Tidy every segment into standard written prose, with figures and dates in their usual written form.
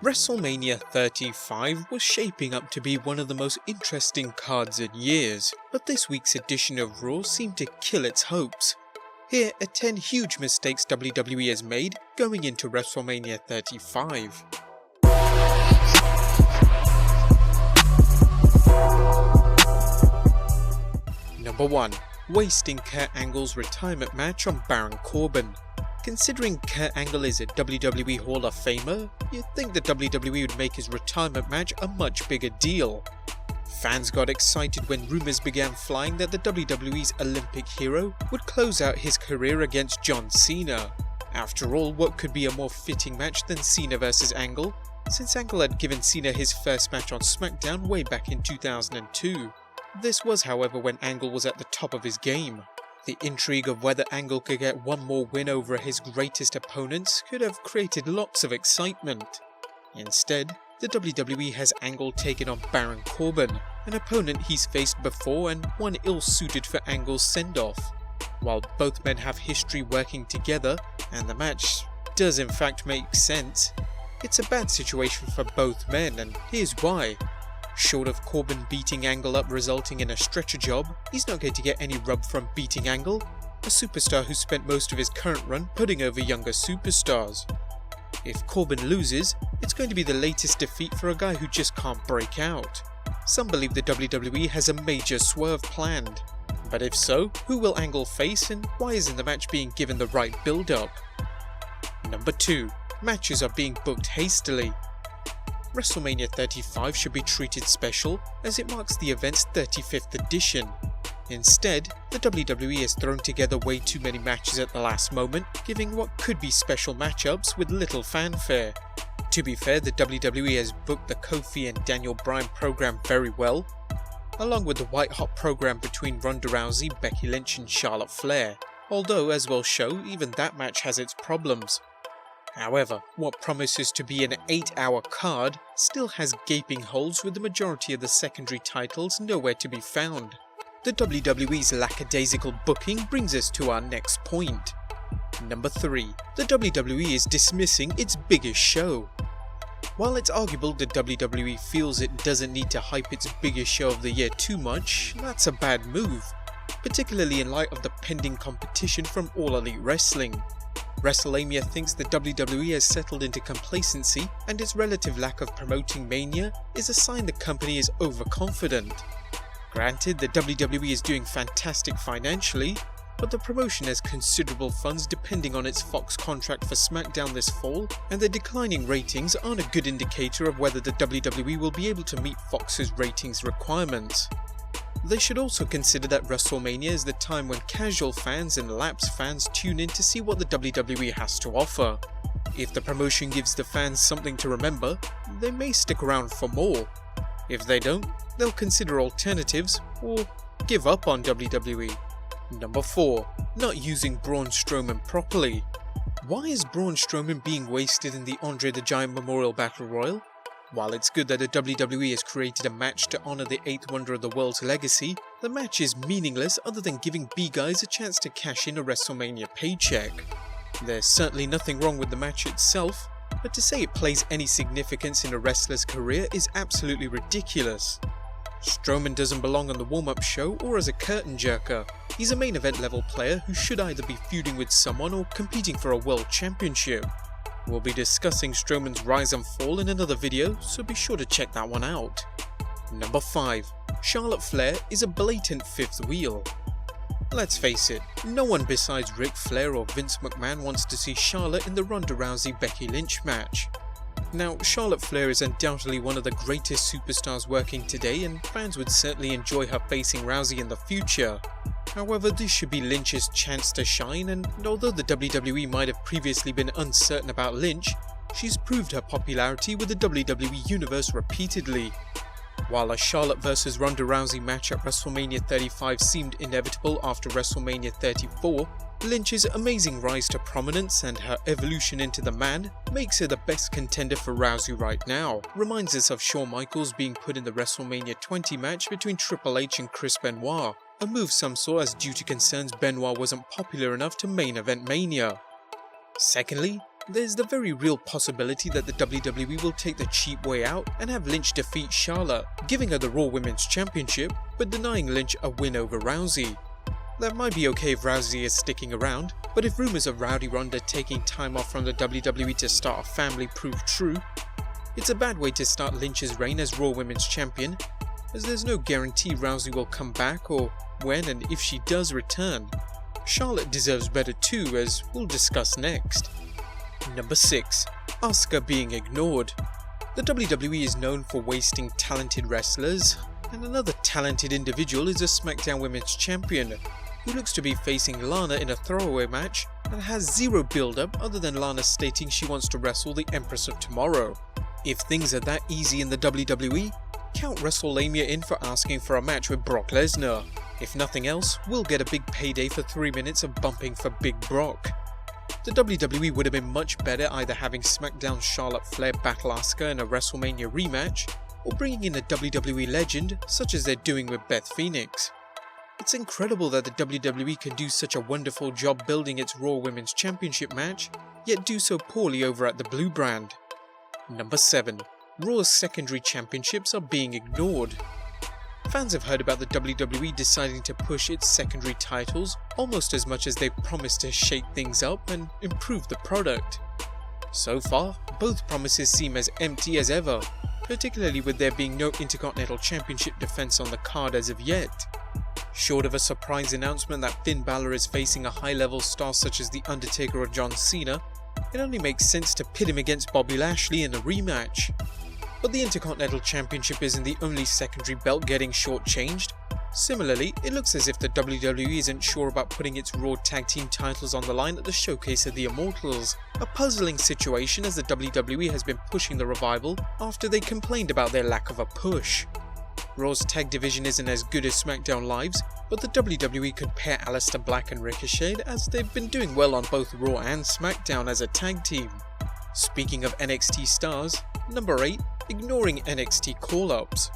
WrestleMania 35 was shaping up to be one of the most interesting cards in years, but this week's edition of Raw seemed to kill its hopes. Here are 10 huge mistakes WWE has made going into WrestleMania 35. Number 1. Wasting Kurt Angle's retirement match on Baron Corbin. Considering Kurt Angle is a WWE Hall of Famer, you'd think the WWE would make his retirement match a much bigger deal. Fans got excited when rumours began flying that the WWE's Olympic hero would close out his career against John Cena. After all, what could be a more fitting match than Cena vs Angle, since Angle had given Cena his first match on Smackdown way back in 2002. This was, however, when Angle was at the top of his game. The intrigue of whether Angle could get one more win over his greatest opponents could have created lots of excitement. Instead, the WWE has Angle taking on Baron Corbin, an opponent he's faced before and one ill-suited for Angle's send-off. While both men have history working together, and the match does in fact make sense, it's a bad situation for both men, and here's why. Short of Corbin beating Angle up resulting in a stretcher job, he's not going to get any rub from beating Angle, a superstar who spent most of his current run putting over younger superstars. If Corbin loses, it's going to be the latest defeat for a guy who just can't break out. Some believe the WWE has a major swerve planned. But if so, who will Angle face and why isn't the match being given the right build-up? Number 2. Matches are being booked hastily. WrestleMania 35 should be treated special as it marks the event's 35th edition. Instead, the WWE has thrown together way too many matches at the last moment, giving what could be special matchups with little fanfare. To be fair, the WWE has booked the Kofi and Daniel Bryan program very well, along with the white hot program between Ronda Rousey, Becky Lynch and Charlotte Flair, although as we'll show, even that match has its problems. However, what promises to be an 8-hour card still has gaping holes with the majority of the secondary titles nowhere to be found. The WWE's lackadaisical booking brings us to our next point. Number 3. The WWE is dismissing its biggest show. While it's arguable the WWE feels it doesn't need to hype its biggest show of the year too much, that's a bad move, particularly in light of the pending competition from All Elite Wrestling. Wrestlelamia thinks the WWE has settled into complacency, and its relative lack of promoting Mania is a sign the company is overconfident. Granted, the WWE is doing fantastic financially, but the promotion has considerable funds depending on its Fox contract for Smackdown this fall, and the declining ratings aren't a good indicator of whether the WWE will be able to meet Fox's ratings requirements. They should also consider that WrestleMania is the time when casual fans and lapsed fans tune in to see what the WWE has to offer. If the promotion gives the fans something to remember, they may stick around for more. If they don't, they'll consider alternatives or give up on WWE. Number 4. Not using Braun Strowman properly. Why is Braun Strowman being wasted in the Andre the Giant Memorial Battle Royal? While it's good that the WWE has created a match to honour the 8th wonder of the world's legacy, the match is meaningless other than giving B-guys a chance to cash in a WrestleMania paycheck. There's certainly nothing wrong with the match itself, but to say it plays any significance in a wrestler's career is absolutely ridiculous. Strowman doesn't belong on the warm-up show or as a curtain jerker. He's a main event level player who should either be feuding with someone or competing for a world championship. We'll be discussing Strowman's rise and fall in another video, so be sure to check that one out. Number 5. Charlotte Flair is a blatant fifth wheel. Let's face it, no one besides Ric Flair or Vince McMahon wants to see Charlotte in the Ronda Rousey-Becky Lynch match. Now, Charlotte Flair is undoubtedly one of the greatest superstars working today, and fans would certainly enjoy her facing Rousey in the future. However, this should be Lynch's chance to shine, and although the WWE might have previously been uncertain about Lynch, she's proved her popularity with the WWE Universe repeatedly. While a Charlotte vs Ronda Rousey match at WrestleMania 35 seemed inevitable after WrestleMania 34, Lynch's amazing rise to prominence and her evolution into the man makes her the best contender for Rousey right now. Reminds us of Shawn Michaels being put in the WrestleMania 20 match between Triple H and Chris Benoit, a move some saw as due to concerns Benoit wasn't popular enough to main event Mania. Secondly, There's the very real possibility that the WWE will take the cheap way out and have Lynch defeat Charlotte, giving her the Raw Women's Championship, but denying Lynch a win over Rousey. That might be okay if Rousey is sticking around, but if rumours of Rowdy Ronda taking time off from the WWE to start a family prove true, it's a bad way to start Lynch's reign as Raw Women's Champion, as there's no guarantee Rousey will come back or when and if she does return. Charlotte deserves better too, as we'll discuss next. Number 6. Asuka being ignored. The WWE is known for wasting talented wrestlers, and another talented individual is a Smackdown Women's Champion, who looks to be facing Lana in a throwaway match and has zero build-up other than Lana stating she wants to wrestle the Empress of Tomorrow. If things are that easy in the WWE, count Wrestlelamia in for asking for a match with Brock Lesnar. If nothing else, we'll get a big payday for 3 minutes of bumping for Big Brock. The WWE would have been much better either having SmackDown Charlotte Flair battle Asuka in a WrestleMania rematch, or bringing in a WWE legend such as they're doing with Beth Phoenix. It's incredible that the WWE can do such a wonderful job building its Raw Women's Championship match, yet do so poorly over at the Blue brand. Number 7. Raw's secondary championships are being ignored. Fans have heard about the WWE deciding to push its secondary titles almost as much as they've promised to shake things up and improve the product. So far, both promises seem as empty as ever, particularly with there being no Intercontinental Championship defense on the card as of yet. Short of a surprise announcement that Finn Balor is facing a high-level star such as The Undertaker or John Cena, it only makes sense to pit him against Bobby Lashley in a rematch. But the Intercontinental Championship isn't the only secondary belt getting shortchanged. Similarly, it looks as if the WWE isn't sure about putting its Raw Tag Team titles on the line at the Showcase of the Immortals, a puzzling situation as the WWE has been pushing the revival after they complained about their lack of a push. Raw's tag division isn't as good as SmackDown Live's, but the WWE could pair Aleister Black and Ricochet as they've been doing well on both Raw and SmackDown as a tag team. Speaking of NXT stars, number 8. Ignoring NXT call-ups.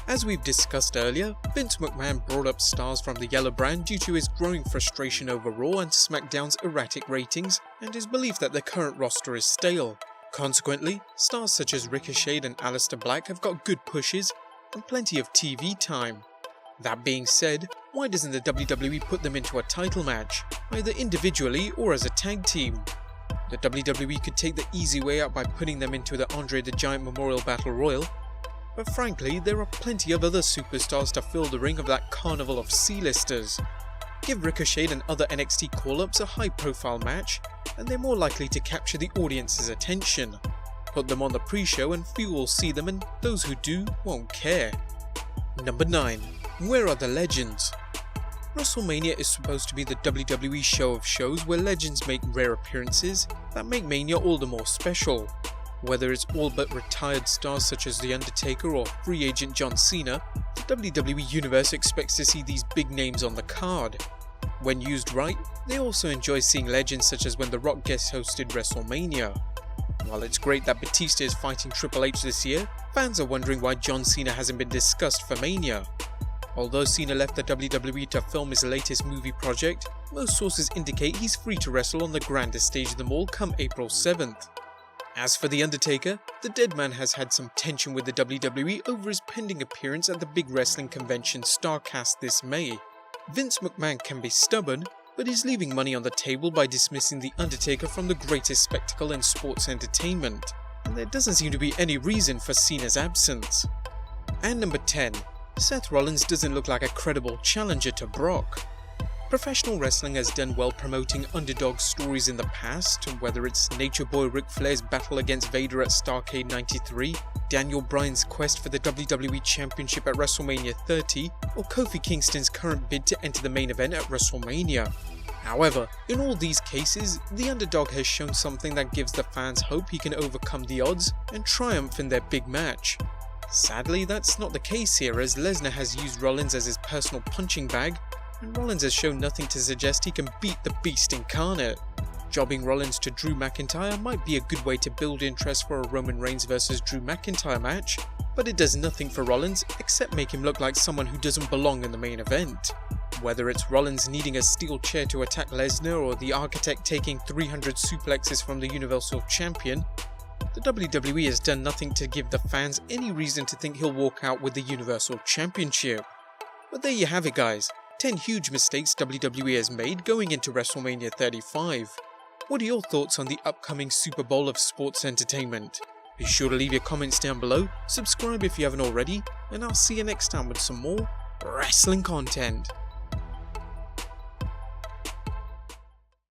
As we've discussed earlier, Vince McMahon brought up stars from the Yellow brand due to his growing frustration over Raw and SmackDown's erratic ratings and his belief that the current roster is stale. Consequently, stars such as Ricochet and Aleister Black have got good pushes and plenty of TV time. That being said, why doesn't the WWE put them into a title match, either individually or as a tag team? The WWE could take the easy way out by putting them into the Andre the Giant Memorial Battle Royal, but frankly there are plenty of other superstars to fill the ring of that carnival of C-listers. Give Ricochet and other NXT call-ups a high-profile match, and they're more likely to capture the audience's attention. Put them on the pre-show and few will see them, and those who do won't care. Number 9. Where are the legends? WrestleMania is supposed to be the WWE show of shows where legends make rare appearances that make Mania all the more special. Whether it's all but retired stars such as The Undertaker or free agent John Cena, the WWE Universe expects to see these big names on the card. When used right, they also enjoy seeing legends such as when The Rock guest hosted WrestleMania. While it's great that Batista is fighting Triple H this year, fans are wondering why John Cena hasn't been discussed for Mania. Although Cena left the WWE to film his latest movie project, most sources indicate he's free to wrestle on the grandest stage of them all come April 7th. As for The Undertaker, the dead man has had some tension with the WWE over his pending appearance at the big wrestling convention StarCast this May. Vince McMahon can be stubborn, but he's leaving money on the table by dismissing The Undertaker from the greatest spectacle in sports entertainment, and there doesn't seem to be any reason for Cena's absence. And number 10. Seth Rollins doesn't look like a credible challenger to Brock. Professional wrestling has done well promoting underdog stories in the past, whether it's Nature Boy Ric Flair's battle against Vader at Starrcade 93, Daniel Bryan's quest for the WWE Championship at WrestleMania 30, or Kofi Kingston's current bid to enter the main event at WrestleMania. However, in all these cases, the underdog has shown something that gives the fans hope he can overcome the odds and triumph in their big match. Sadly, that's not the case here, as Lesnar has used Rollins as his personal punching bag, and Rollins has shown nothing to suggest he can beat the beast incarnate. Jobbing Rollins to Drew McIntyre might be a good way to build interest for a Roman Reigns vs Drew McIntyre match, but it does nothing for Rollins except make him look like someone who doesn't belong in the main event. Whether it's Rollins needing a steel chair to attack Lesnar or the Architect taking 300 suplexes from the Universal Champion, the WWE has done nothing to give the fans any reason to think he'll walk out with the Universal Championship. But there you have it guys, 10 huge mistakes WWE has made going into WrestleMania 35. What are your thoughts on the upcoming Super Bowl of sports entertainment? Be sure to leave your comments down below, subscribe if you haven't already, and I'll see you next time with some more wrestling content.